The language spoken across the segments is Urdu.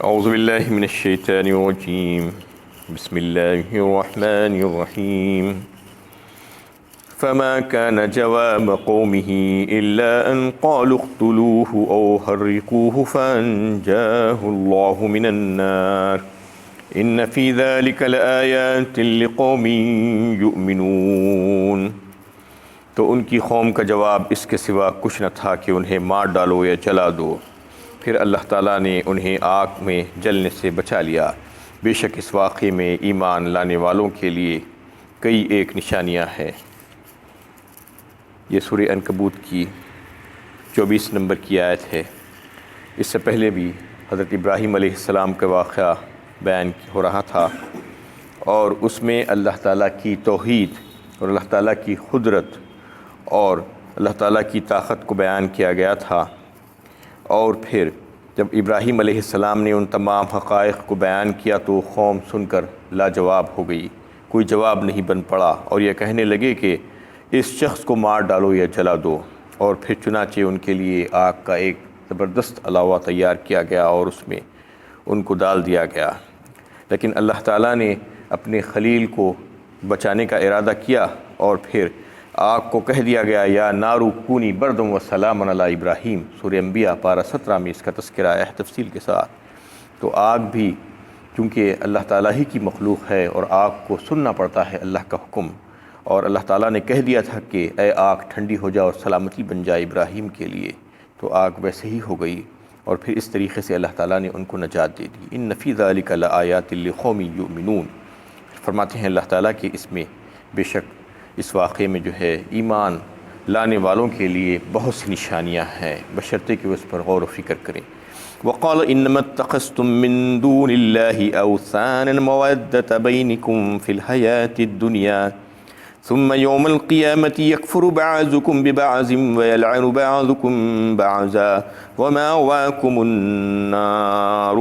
اعوذ باللہ من الشیطان الرجیم بسم اللہ الرحمن الرحیم فما كان جواب قومه إلا أن قالوا اقتلوه أو حرقوه فأنجاه الله من النار إن في ذلك لآيات لقوم يؤمنون۔ تو ان کی قوم کا جواب اس کے سوا کچھ نہ تھا کہ انہیں مار ڈالو یا جلا دو۔ پھر اللہ تعالیٰ نے انہیں آگ میں جلنے سے بچا لیا۔ بے شک اس واقعے میں ایمان لانے والوں کے لیے کئی ایک نشانیاں ہیں۔ یہ سورہ عنکبوت کی 24 نمبر کی آیت ہے۔ اس سے پہلے بھی حضرت ابراہیم علیہ السلام کا واقعہ بیان ہو رہا تھا، اور اس میں اللہ تعالیٰ کی توحید اور اللہ تعالیٰ کی قدرت اور اللہ تعالیٰ کی طاقت کو بیان کیا گیا تھا۔ اور پھر جب ابراہیم علیہ السلام نے ان تمام حقائق کو بیان کیا تو قوم سن کر لاجواب ہو گئی، کوئی جواب نہیں بن پڑا، اور یہ کہنے لگے کہ اس شخص کو مار ڈالو یا جلا دو۔ اور پھر چنانچہ ان کے لیے آگ کا ایک زبردست علاوہ تیار کیا گیا اور اس میں ان کو ڈال دیا گیا۔ لیکن اللہ تعالیٰ نے اپنے خلیل کو بچانے کا ارادہ کیا، اور پھر آگ کو کہہ دیا گیا یا نارو کونی بردم و سلام علی ابراہیم۔ سورہ انبیاء پارہ 17 میں اس کا تذکرہ ہے تفصیل کے ساتھ۔ تو آگ بھی چونکہ اللہ تعالیٰ ہی کی مخلوق ہے اور آگ کو سننا پڑتا ہے اللہ کا حکم، اور اللہ تعالیٰ نے کہہ دیا تھا کہ اے آگ ٹھنڈی ہو جا اور سلامتی بن جائے ابراہیم کے لیے، تو آگ ویسے ہی ہو گئی، اور پھر اس طریقے سے اللہ تعالیٰ نے ان کو نجات دے دی۔ ان فی ذلک لآیات لقوم یؤمنون۔ فرماتے ہیں اللہ تعالیٰ کہ اس میں بے شک اس واقعے میں جو ہے ایمان لانے والوں کے لیے بہت سی نشانیاں ہیں، بشرطے کہ وہ اس پر غور و فکر کریں۔ وقال انما اتخذتم من دون الله اوثانا مودة بينكم في الحياة الدنيا ثم يوم القيامة يكفر بعضكم ببعض ويلعن بعضكم بعضا ومأواكم النار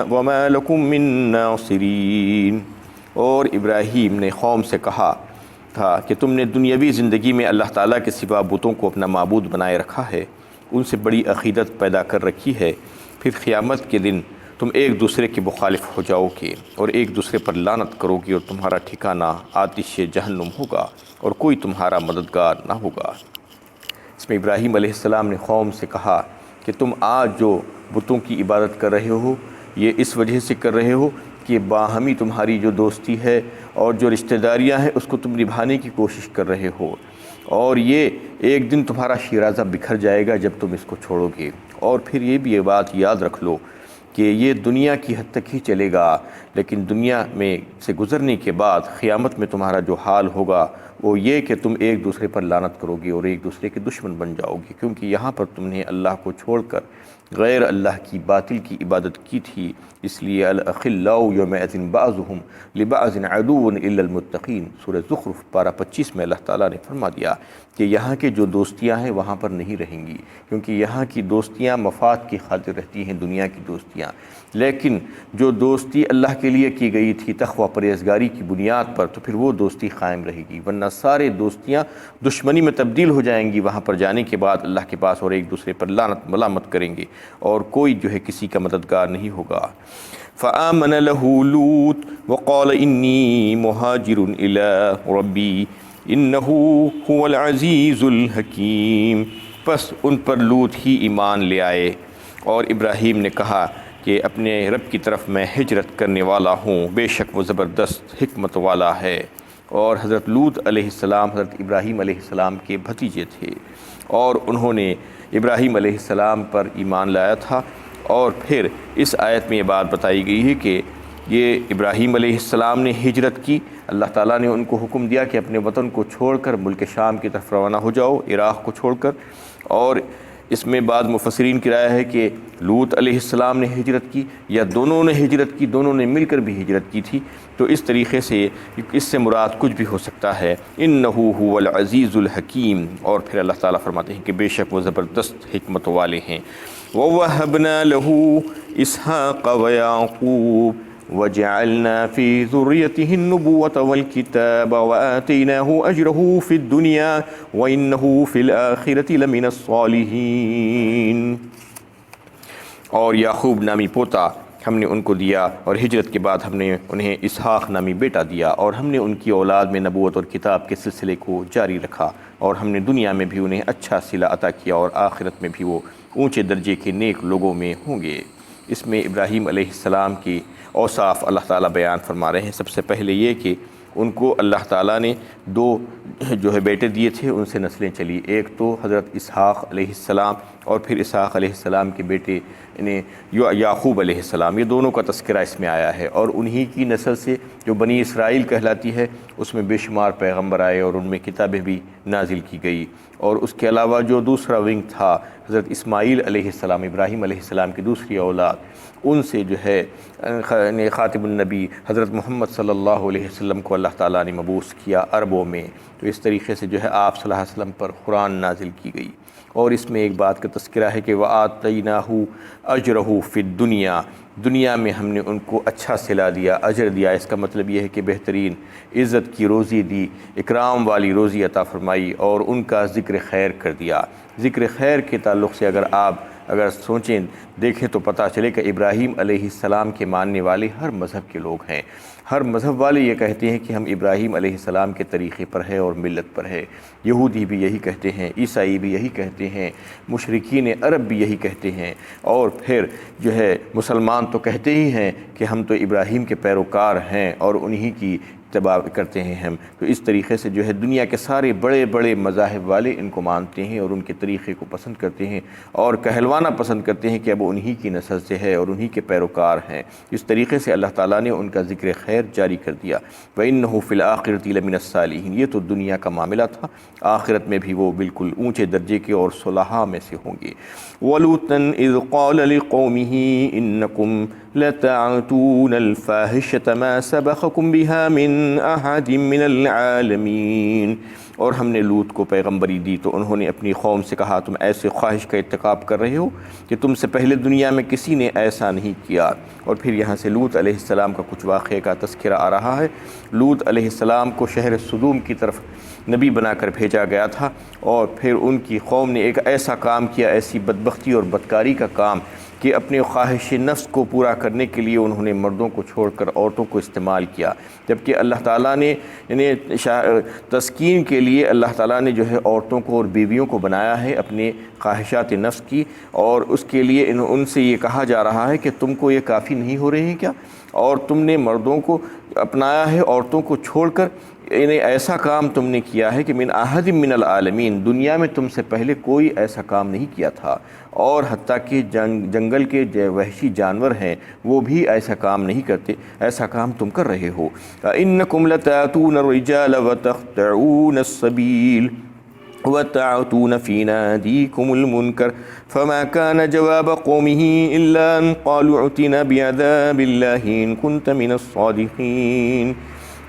وما لكم من ناصرين۔ اور ابراہیم نے قوم سے کہا تھا کہ تم نے دنیاوی زندگی میں اللہ تعالیٰ کے سوا بتوں کو اپنا معبود بنائے رکھا ہے، ان سے بڑی عقیدت پیدا کر رکھی ہے، پھر قیامت کے دن تم ایک دوسرے کے مخالف ہو جاؤ گے اور ایک دوسرے پر لعنت کرو گے، اور تمہارا ٹھکانہ آتش جہنم ہوگا اور کوئی تمہارا مددگار نہ ہوگا۔ اس میں ابراہیم علیہ السلام نے قوم سے کہا کہ تم آج جو بتوں کی عبادت کر رہے ہو یہ اس وجہ سے کر رہے ہو کہ باہمی تمہاری جو دوستی ہے اور جو رشتہ داریاں ہیں اس کو تم نبھانے کی کوشش کر رہے ہو، اور یہ ایک دن تمہارا شیرازہ بکھر جائے گا جب تم اس کو چھوڑو گے۔ اور پھر یہ بھی یہ بات یاد رکھ لو کہ یہ دنیا کی حد تک ہی چلے گا، لیکن دنیا میں سے گزرنے کے بعد قیامت میں تمہارا جو حال ہوگا وہ یہ کہ تم ایک دوسرے پر لعنت کرو گے اور ایک دوسرے کے دشمن بن جاؤ گے، کیونکہ یہاں پر تم نے اللہ کو چھوڑ کر غیر اللہ کی باطل کی عبادت کی تھی۔ اس لیے الاخلاء یومئذ بعضهم لبعض عدو الا المتقین۔ سورہ زخرف پارہ 25 میں اللہ تعالیٰ نے فرما دیا کہ یہاں کے جو دوستیاں ہیں وہاں پر نہیں رہیں گی، کیونکہ یہاں کی دوستیاں مفاد کی خاطر رہتی ہیں، دنیا کی دوستیاں، لیکن جو دوستی اللہ کے لیے کی گئی تھی تقوی پرہیزگاری کی بنیاد پر، تو پھر وہ دوستی قائم رہے گی، ورنہ سارے دوستیاں دشمنی میں تبدیل ہو جائیں گی وہاں پر جانے کے بعد اللہ کے پاس، اور ایک دوسرے پر لعنت ملامت کریں گے اور کوئی جو ہے کسی کا مددگار نہیں ہوگا۔ فآمن له لوط وقال انی مہاجر الی ربی انہ هو العزیز الحکیم۔ پس ان پر لوط ہی ایمان لے آئے، اور ابراہیم نے کہا کہ اپنے رب کی طرف میں ہجرت کرنے والا ہوں، بے شک وہ زبردست حکمت والا ہے۔ اور حضرت لوط علیہ السلام حضرت ابراہیم علیہ السلام کے بھتیجے تھے، اور انہوں نے ابراہیم علیہ السلام پر ایمان لایا تھا۔ اور پھر اس آیت میں یہ بات بتائی گئی ہے کہ یہ ابراہیم علیہ السلام نے ہجرت کی، اللہ تعالیٰ نے ان کو حکم دیا کہ اپنے وطن کو چھوڑ کر ملک شام کی طرف روانہ ہو جاؤ، عراق کو چھوڑ کر۔ اور اس میں بعض مفسرین کی رائے ہے کہ لوط علیہ السلام نے ہجرت کی یا دونوں نے ہجرت کی، دونوں نے مل کر بھی ہجرت کی تھی، تو اس طریقے سے اس سے مراد کچھ بھی ہو سکتا ہے۔ انہ هو العزیز الحکیم۔ اور پھر اللہ تعالیٰ فرماتے ہیں کہ بے شک وہ زبردست حکمت والے ہیں۔ وَوَهَبْنَا لَهُ إِسْحَاقَ وَيَعْقُوبَ وَجَعَلْنَا فِي ذُرِّيَّتِهِ النُّبُوَّةَ وَالْكِتَابَ وَآتَيْنَاهُ أَجْرَهُ فِي الدُّنْيَا وَإِنَّهُ فِي الْآخِرَةِ لَمِنَ الصَّالِحِينَ۔ اور یعقوب نامی پوتا ہم نے ان کو دیا، اور ہجرت کے بعد ہم نے انہیں اسحاق نامی بیٹا دیا، اور ہم نے ان کی اولاد میں نبوت اور کتاب کے سلسلے کو جاری رکھا، اور ہم نے دنیا میں بھی انہیں اچھا صلہ عطا کیا، اور آخرت میں بھی وہ اونچے درجے کے نیک لوگوں میں ہوں گے۔ اس میں ابراہیم علیہ السلام کی اوصاف اللہ تعالیٰ بیان فرما رہے ہیں۔ سب سے پہلے یہ کہ ان کو اللہ تعالیٰ نے دو بیٹے دیے تھے، ان سے نسلیں چلی۔ ایک تو حضرت اسحاق علیہ السلام، اور پھر اسحاق علیہ السلام کے بیٹے یعقوب علیہ السلام، یہ دونوں کا تذکرہ اس میں آیا ہے، اور انہی کی نسل سے جو بنی اسرائیل کہلاتی ہے اس میں بے شمار پیغمبر آئے، اور ان میں کتابیں بھی نازل کی گئی۔ اور اس کے علاوہ جو دوسرا ونگ تھا حضرت اسماعیل علیہ السلام، ابراہیم علیہ السلام کی دوسری اولاد، ان سے جو ہے خاتم النبی حضرت محمد صلی اللہ علیہ وسلم کو اللہ تعالیٰ نے مبعوث کیا عربوں میں۔ تو اس طریقے سے جو ہے آپ صلی اللہ علیہ وسلم پر قرآن نازل کی گئی۔ اور اس میں ایک بات کا تذکرہ ہے کہ وَآتَيْنَاهُ أَجْرَهُ فِي الدُّنْيَا، دنیا میں ہم نے ان کو اچھا صلہ دیا، اجر دیا۔ اس کا مطلب یہ ہے کہ بہترین عزت کی روزی دی، اکرام والی روزی عطا فرمائی، اور ان کا ذکر خیر کر دیا۔ ذکر خیر کے تعلق سے اگر سوچیں دیکھیں تو پتہ چلے کہ ابراہیم علیہ السلام کے ماننے والے ہر مذہب کے لوگ ہیں۔ ہر مذہب والے یہ کہتے ہیں کہ ہم ابراہیم علیہ السلام کے طریقے پر ہے اور ملت پر ہے۔ یہودی بھی یہی کہتے ہیں، عیسائی بھی یہی کہتے ہیں، مشرکین عرب بھی یہی کہتے ہیں، اور پھر جو ہے مسلمان تو کہتے ہی ہیں کہ ہم تو ابراہیم کے پیروکار ہیں اور انہی کی اتباع کرتے ہیں ہم۔ تو اس طریقے سے جو ہے دنیا کے سارے بڑے بڑے مذاہب والے ان کو مانتے ہیں اور ان کے طریقے کو پسند کرتے ہیں، اور کہلوانا پسند کرتے ہیں کہ اب انہی کی نسل سے ہے اور انہی کے پیروکار ہیں۔ اس طریقے سے اللہ تعالیٰ نے ان کا ذکر خیر جاری کر دیا۔ وَإِنَّهُ فِي الْآخِرَةِ لَمِنَ الصَّالِحِينَ، یہ تو دنیا کا معاملہ تھا، آخرت میں بھی وہ بالکل اونچے درجے کے اور صلحاء میں سے ہوں گے۔ وَلُوطًا إِذْ قَالَ لِقَوْمِهِ إِنَّكُمْ لَتَعْتُونَ الْفَاحِشَةَ مَا سَبَقَكُمْ بِهَا مِنْ أَحَدٍ مِنَ الْعَالَمِينَ، اور ہم نے لوط کو پیغمبری دی تو انہوں نے اپنی قوم سے کہا تم ایسے خواہش کا ارتکاب کر رہے ہو کہ تم سے پہلے دنیا میں کسی نے ایسا نہیں کیا۔ اور پھر یہاں سے لوط علیہ السلام کا کچھ واقعے کا تذکرہ آ رہا ہے۔ لوط علیہ السلام کو شہر سدوم کی طرف نبی بنا کر بھیجا گیا تھا، اور پھر ان کی قوم نے ایک ایسا کام کیا، ایسی بدبختی اور بدکاری کا کام کہ اپنے خواہش نفس کو پورا کرنے کے لیے انہوں نے مردوں کو چھوڑ کر عورتوں کو استعمال کیا، جبکہ اللہ تعالیٰ نے تسکین کے لیے اللہ تعالیٰ نے جو ہے عورتوں کو اور بیویوں کو بنایا ہے اپنے خواہشات نفس کی، اور اس کے لیے ان سے یہ کہا جا رہا ہے کہ تم کو یہ کافی نہیں ہو رہے ہیں کیا، اور تم نے مردوں کو اپنایا ہے عورتوں کو چھوڑ کر، انہیں ایسا کام تم نے کیا ہے کہ من احد من العالمین، دنیا میں تم سے پہلے کوئی ایسا کام نہیں کیا تھا، اور حتیٰ کہ جنگل کے وحشی جانور ہیں وہ بھی ایسا کام نہیں کرتے، ایسا کام تم کر رہے ہو۔ انکم لتاتون الرجال وتقطعون السبیل وتعتون فی نادیکم المنکر فما كان جواب قومه الا ان قالوا ائتنا بعذاب اللہ ان كنت من الصادقین،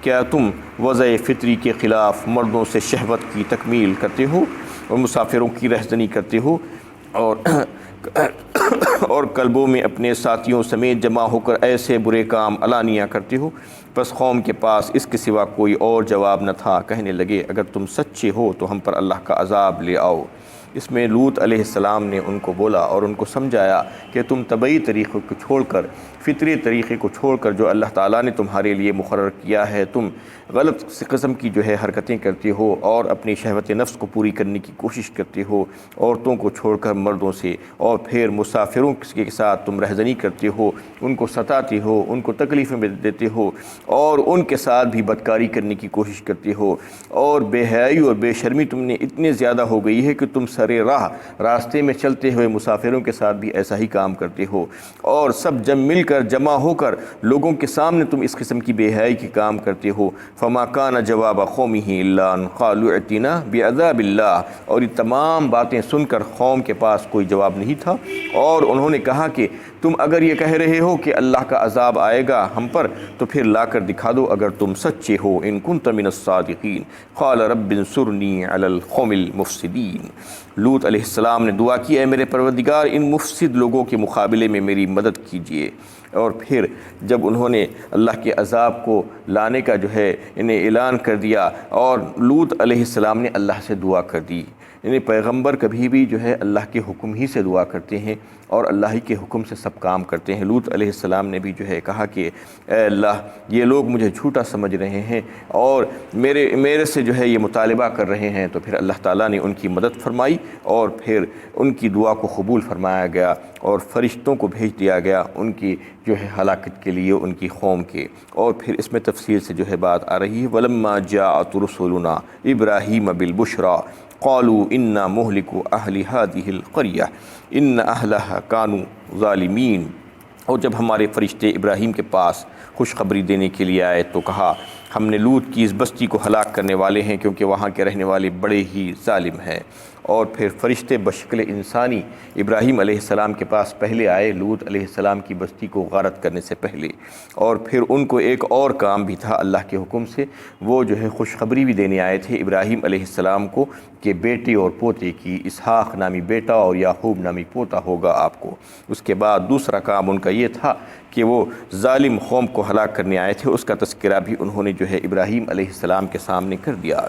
کیا تم وضع فطری کے خلاف مردوں سے شہوت کی تکمیل کرتے ہو اور مسافروں کی رہزنی کرتے ہو، اور قلبوں میں اپنے ساتھیوں سمیت جمع ہو کر ایسے برے کام علانیہ کرتے ہو؟ بس قوم کے پاس اس کے سوا کوئی اور جواب نہ تھا، کہنے لگے اگر تم سچے ہو تو ہم پر اللہ کا عذاب لے آؤ۔ اس میں لوط علیہ السلام نے ان کو بولا اور ان کو سمجھایا کہ تم طبعی طریقے کو چھوڑ کر، فطری طریقے کو چھوڑ کر جو اللہ تعالیٰ نے تمہارے لیے مقرر کیا ہے، تم غلط قسم کی جو ہے حرکتیں کرتے ہو اور اپنی شہوت نفس کو پوری کرنے کی کوشش کرتے ہو، عورتوں کو چھوڑ کر مردوں سے، اور پھر مسافروں کے ساتھ تم رہزنی کرتے ہو، ان کو ستاتے ہو، ان کو تکلیفیں دیتے ہو، اور ان کے ساتھ بھی بدکاری کرنے کی کوشش کرتے ہو، اور بے حیائی اور بے شرمی تم نے اتنے زیادہ ہو گئی ہے کہ تم سرے راہ راستے میں چلتے ہوئے مسافروں کے ساتھ بھی ایسا ہی کام کرتے ہو، اور سب مل کر جمع ہو کر لوگوں کے سامنے تم اس قسم کی بے حیائی کے کام کرتے ہو۔ فما كان جواب قومه الا ان قالوا ائتنا بعذاب اللہ، اور یہ تمام باتیں سن کر قوم کے پاس کوئی جواب نہیں تھا، اور انہوں نے کہا کہ تم اگر یہ کہہ رہے ہو کہ اللہ کا عذاب آئے گا ہم پر تو پھر لا کر دکھا دو اگر تم سچے ہو، ان كنت من الصادقین۔ قال رب انصرنی علی القوم المفسدین، لوط علیہ السلام نے دعا کی، اے میرے پروردگار ان مفسد لوگوں کے مقابلے میں میری مدد کیجیے۔ اور پھر جب انہوں نے اللہ کے عذاب کو لانے کا جو ہے انہیں اعلان کر دیا، اور لوط علیہ السلام نے اللہ سے دعا کر دی، یعنی پیغمبر کبھی بھی جو ہے اللہ کے حکم ہی سے دعا کرتے ہیں، اور اللہ ہی کے حکم سے سب کام کرتے ہیں۔ لوط علیہ السلام نے بھی جو ہے کہا کہ اے اللہ یہ لوگ مجھے جھوٹا سمجھ رہے ہیں اور میرے سے جو ہے یہ مطالبہ کر رہے ہیں، تو پھر اللہ تعالیٰ نے ان کی مدد فرمائی اور پھر ان کی دعا کو قبول فرمایا گیا اور فرشتوں کو بھیج دیا گیا ان کی جو ہے ہلاکت کے لیے ان کی قوم کے۔ اور پھر اس میں تفصیل سے جو ہے بات آ رہی ہے، وَلَمَّا جَاءَتْ رُسُلُنَا إِبْرَاهِيمَ بِالْبُشْرَى قَالُوا إِنَّا مُهْلِكُو أَهْلِ هَذِهِ الْقَرْيَةِ إِنَّ أَهْلَهَا كَانُوا ظَالِمِينَ۔ اور جب ہمارے فرشتے ابراہیم کے پاس خوشخبری دینے کے لیے آئے تو کہا ہم نے لوط کی اس بستی کو ہلاک کرنے والے ہیں کیونکہ وہاں کے رہنے والے بڑے ہی ظالم ہیں۔ اور پھر فرشتے بشکل انسانی ابراہیم علیہ السلام کے پاس پہلے آئے لوط علیہ السلام کی بستی کو غارت کرنے سے پہلے، اور پھر ان کو ایک اور کام بھی تھا اللہ کے حکم سے، وہ جو ہے خوشخبری بھی دینے آئے تھے ابراہیم علیہ السلام کو کہ بیٹے اور پوتے کی، اسحاق نامی بیٹا اور یعقوب نامی پوتا ہوگا آپ کو۔ اس کے بعد دوسرا کام ان کا یہ تھا کہ وہ ظالم قوم کو ہلاک کرنے آئے تھے، اس کا تذکرہ بھی انہوں نے جو ہے ابراہیم علیہ السلام کے سامنے کر دیا۔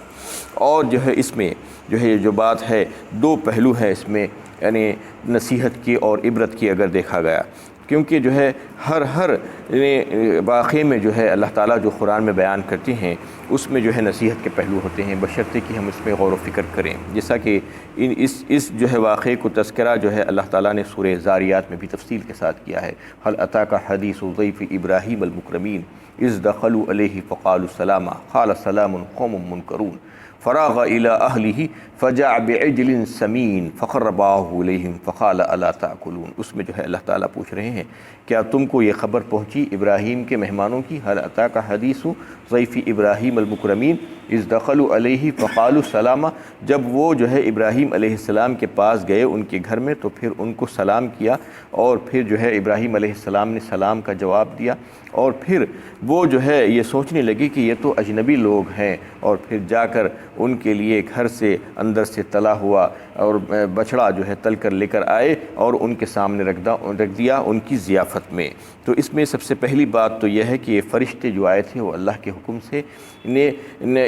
اور جو ہے اس میں جو ہے جو بات ہے دو پہلو ہے اس میں، یعنی نصیحت کی اور عبرت کی اگر دیکھا گیا، کیونکہ جو ہے ہر واقعے میں جو ہے اللہ تعالیٰ جو قرآن میں بیان کرتے ہیں اس میں جو ہے نصیحت کے پہلو ہوتے ہیں، بشرطے کہ ہم اس میں غور و فکر کریں، جیسا کہ اس جو ہے واقعے کو تذکرہ جو ہے اللہ تعالیٰ نے سورہ زاریات میں بھی تفصیل کے ساتھ کیا ہے۔ هل أتاك حديث ضيف إبراهيم المكرمين إذ دخلوا عليه فقالوا سلاما قال سلام قوم منكرون فراغ إلى أهله فجاء بعجل سمين فقرباه إليهم فقال ألا تأكلون۔ اس میں جو ہے اللہ تعالیٰ پوچھ رہے ہیں کیا تم کو یہ خبر پہنچی ابراہیم کے مہمانوں کی، هل أتاك حديث ضيف إبراهيم المكرمين إذ دخلوا عليه فقالوا سلاما، جب وہ جو ہے ابراہیم علیہ السلام کے پاس گئے ان کے گھر میں تو پھر ان کو سلام کیا، اور پھر جو ہے ابراہیم علیہ السلام نے سلام کا جواب دیا، اور پھر وہ جو ہے یہ سوچنے لگے کہ یہ تو اجنبی لوگ ہیں، اور پھر جا کر ان کے لیے گھر سے اندر سے تلا ہوا اور بچڑا جو ہے تل کر لے کر آئے اور ان کے سامنے رکھ دیا ان کی ضیافت میں۔ تو اس میں سب سے پہلی بات تو یہ ہے کہ یہ فرشتے جو آئے تھے وہ اللہ کے حکم سے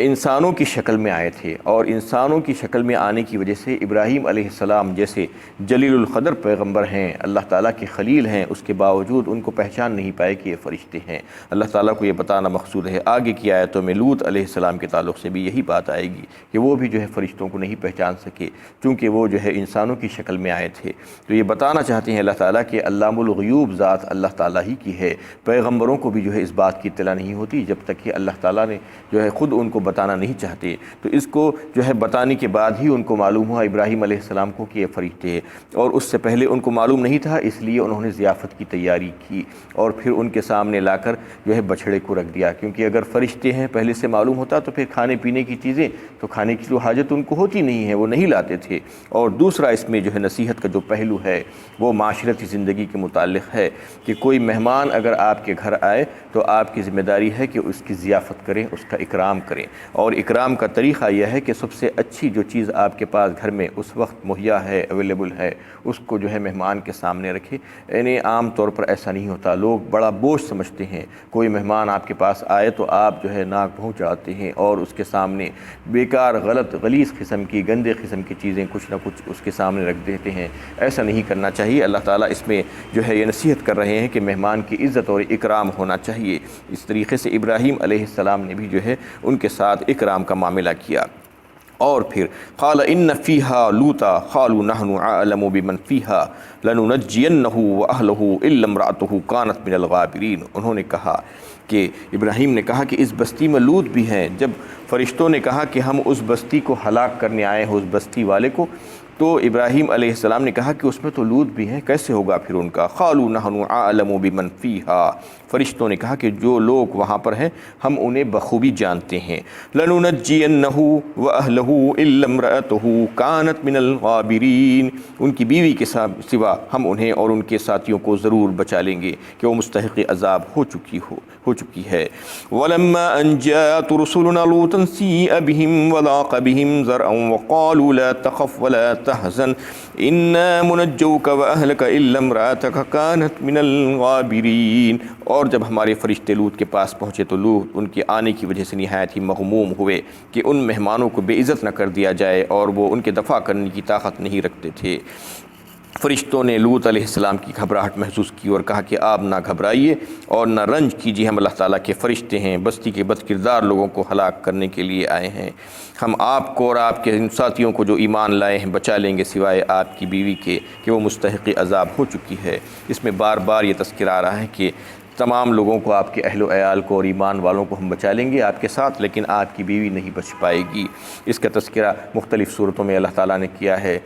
انسانوں کی شکل میں آئے تھے، اور انسانوں کی شکل میں آنے کی وجہ سے ابراہیم علیہ السلام جیسے جلیل القدر پیغمبر ہیں، اللہ تعالیٰ کے خلیل ہیں، اس کے باوجود ان کو پہچان نہیں پائے کہ یہ فرشتے ہیں۔ اللہ تعالیٰ کو یہ بتانا مقصود ہے۔ آگے کی آیتوں میں لوط علیہ السلام کے تعلق سے بھی یہی بات آئے گی کہ وہ بھی جو ہے فرشتوں کو نہیں پہچان سکے چونکہ وہ جو ہے انسانوں کی شکل میں آئے تھے۔ تو یہ بتانا چاہتے ہیں اللہ تعالیٰ کہ علام الغیوب ذات اللہ تعالیٰ ہی کی ہے، پیغمبروں کو بھی جو ہے اس بات کی اطلاع نہیں ہوتی جب تک کہ اللہ تعالیٰ نے جو ہے خود ان کو بتانا نہیں چاہتے۔ تو اس کو جو ہے بتانے کے بعد ہی ان کو معلوم ہوا ابراہیم علیہ السلام کو کہ یہ فرشتے ہیں، اور اس سے پہلے ان کو معلوم نہیں تھا، اس لیے انہوں نے ضیافت کی تیاری کی اور پھر ان کے سامنے لا کر جو ہے بچھڑے کو رکھ دیا، کیونکہ اگر فرشتے ہیں پہلے سے معلوم ہوتا تو پھر کھانے پینے کی چیزیں تو کھانے کی جو حاجت ان کو ہوتی نہیں ہے وہ نہیں لاتے تھے۔ اور دوسرا اس میں جو ہے نصیحت کا جو پہلو ہے وہ معاشرتی زندگی کے متعلق ہے کہ کوئی مہمان اگر آپ کے گھر آئے تو آپ کی ذمہ داری ہے کہ اس کی ضیافت کریں، اس کا اکرام کریں، اور اکرام کا طریقہ یہ ہے کہ سب سے اچھی جو چیز آپ کے پاس گھر میں اس وقت مہیا ہے، اویلیبل ہے، اس کو جو ہے مہمان کے سامنے رکھے۔ یعنی عام طور پر ایسا نہیں ہوتا، لوگ بڑا بوجھ سمجھتے ہیں، کوئی مہمان آپ کے پاس آئے تو آپ جو ہے ناک بھوں چڑھاتے ہیں اور اس کے سامنے بیکار غلط غلیظ قسم کی گندے قسم کی چیزیں کچھ نہ کچھ اس کے سامنے رکھ دیتے ہیں۔ ایسا نہیں کرنا چاہیے۔ اللہ تعالیٰ اس میں جو ہے یہ نصیحت کر رہے ہیں کہ مہمان کی عزت اور اکرام ہونا چاہیے۔ اس طریقے سے ابراہیم علیہ السلام نے بھی جو ہے ان کے ساتھ اکرام کا معاملہ کیا۔ اور پھر قال ان فیہا لوطا قالوا نحن اعلم بمن فیہا لننجینہ واہلہ الا امرأتہ کانت من الغابرین۔ انہوں نے کہا کہ ابراہیم نے کہا کہ اس بستی میں لوط بھی ہیں۔ جب فرشتوں نے کہا کہ ہم اس بستی کو ہلاک کرنے آئے ہیں، اس بستی والے کو، تو ابراہیم علیہ السلام نے کہا کہ اس میں تو لوط بھی ہیں، کیسے ہوگا پھر ان کا؟ قالوا نحن اعلم بمن فیہا، فرشتوں نے کہا کہ جو لوگ وہاں پر ہیں ہم انہیں بخوبی جانتے ہیں۔ لننجینہ واہلہ الا امرأتہ کانت من الغابرین، ان کی بیوی کے سوا ہم انہیں اور ان کے ساتھیوں کو ضرور بچا لیں گے کہ وہ مستحق عذاب ہو چکی ہے۔ ولما ان جاءت رسلنا لوطا سیء بهم وضاق بهم ذرعا وقالوا لا تخف ولا تحزن انا منجوك واهلك الا امرأتك كانت من الغابرین۔ اور جب ہمارے فرشتے لوط کے پاس پہنچے تو لوط ان کے آنے کی وجہ سے نہایت ہی مغموم ہوئے کہ ان مہمانوں کو بے عزت نہ کر دیا جائے، اور وہ ان کے دفاع کرنے کی طاقت نہیں رکھتے تھے۔ فرشتوں نے لوط علیہ السلام کی گھبراہٹ محسوس کی اور کہا کہ آپ نہ گھبرائیے اور نہ رنج کیجیے، ہم اللہ تعالیٰ کے فرشتے ہیں، بستی کے بد کردار لوگوں کو ہلاک کرنے کے لیے آئے ہیں۔ ہم آپ کو اور آپ کے ان ساتھیوں کو جو ایمان لائے ہیں بچا لیں گے، سوائے آپ کی بیوی کے کہ وہ مستحق عذاب ہو چکی ہے۔ اس میں بار بار یہ تذکرہ آ رہا ہے کہ تمام لوگوں کو، آپ کے اہل و عیال کو اور ایمان والوں کو ہم بچا لیں گے آپ کے ساتھ، لیکن آپ کی بیوی نہیں بچ پائے گی۔ اس کا تذکرہ مختلف صورتوں میں اللہ تعالیٰ نے کیا ہے۔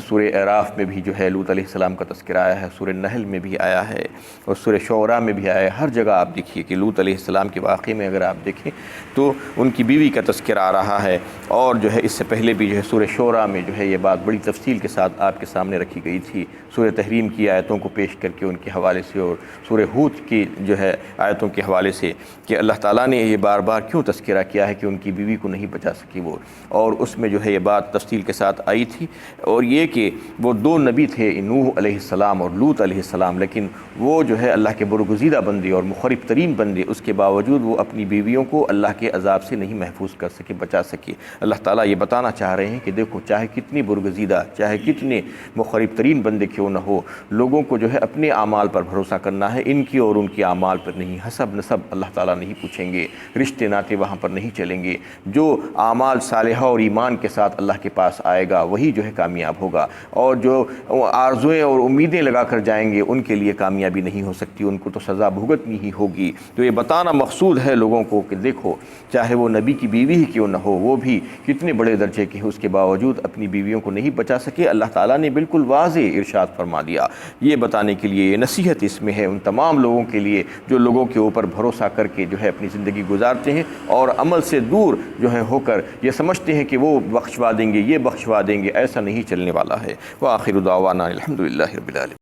سورہ اعراف میں بھی جو ہے لوط علیہ السلام کا تذکرہ آیا ہے، سورہ نحل میں بھی آیا ہے اور سورہ شعراء میں بھی آیا ہے۔ ہر جگہ آپ دیکھیے کہ لوط علیہ السلام کے واقعے میں اگر آپ دیکھیں تو ان کی بیوی کا تذکرہ آ رہا ہے، اور جو ہے اس سے پہلے بھی جو ہے سورہ شعراء میں جو ہے یہ بات بڑی تفصیل کے ساتھ آپ کے سامنے رکھی گئی تھی، سورہ تحریم کی آیتوں کو پیش کر کے ان کے حوالے سے، اور سورہ ہود کی جو ہے آیتوں کے حوالے سے، کہ اللہ تعالیٰ نے یہ بار بار کیوں تذکرہ کیا ہے کہ ان کی بیوی کو نہیں بچا سکی وہ، اور اس میں جو ہے یہ بات تفصیل کے ساتھ آئی تھی، اور یہ کہ وہ دو نبی تھے، نوح علیہ السلام اور لوط علیہ السلام، لیکن وہ جو ہے اللہ کے برگزیدہ بندے اور مخرب ترین بندے، اس کے باوجود وہ اپنی بیویوں کو اللہ کے عذاب سے نہیں محفوظ کر سکے، بچا سکے۔ اللہ تعالیٰ یہ بتانا چاہ رہے ہیں کہ دیکھو، چاہے کتنی برگزیدہ، چاہے کتنے مخرب ترین بندے کیوں نہ ہو، لوگوں کو جو ہے اپنے اعمال پر بھروسہ کرنا ہے، ان کی اور ان کے اعمال پر نہیں۔ حسب نسب اللہ تعالیٰ نہیں پوچھیں گے، رشتے ناطے وہاں پر نہیں چلیں گے، جو اعمال صالحہ اور ایمان کے ساتھ اللہ کے پاس آئے گا وہی جو ہے کامیاب ہوگا، اور جو آرزویں اور امیدیں لگا کر جائیں گے ان کے لیے کامیابی نہیں ہو سکتی، ان کو تو سزا بھگتنی ہی ہوگی۔ تو یہ بتانا مقصود ہے لوگوں کو کہ دیکھو، چاہے وہ نبی کی بیوی ہی کیوں نہ ہو، وہ بھی کتنے بڑے درجے کے ہیں، اس کے باوجود اپنی بیویوں کو نہیں بچا سکے۔ اللہ تعالیٰ نے بالکل واضح ارشاد فرما دیا، یہ بتانے کے لیے، یہ نصیحت اس میں ہے ان تمام لوگوں کے لیے جو لوگوں کے اوپر بھروسہ کر کے جو ہے اپنی زندگی گزارتے ہیں اور عمل سے دور جو ہے ہو کر یہ سمجھتے ہیں کہ وہ بخشوا دیں گے، یہ بخشوا دیں گے، ایسا نہیں چلنے والا ہے۔ وآخر دعوانا الحمدللہ رب العالمین۔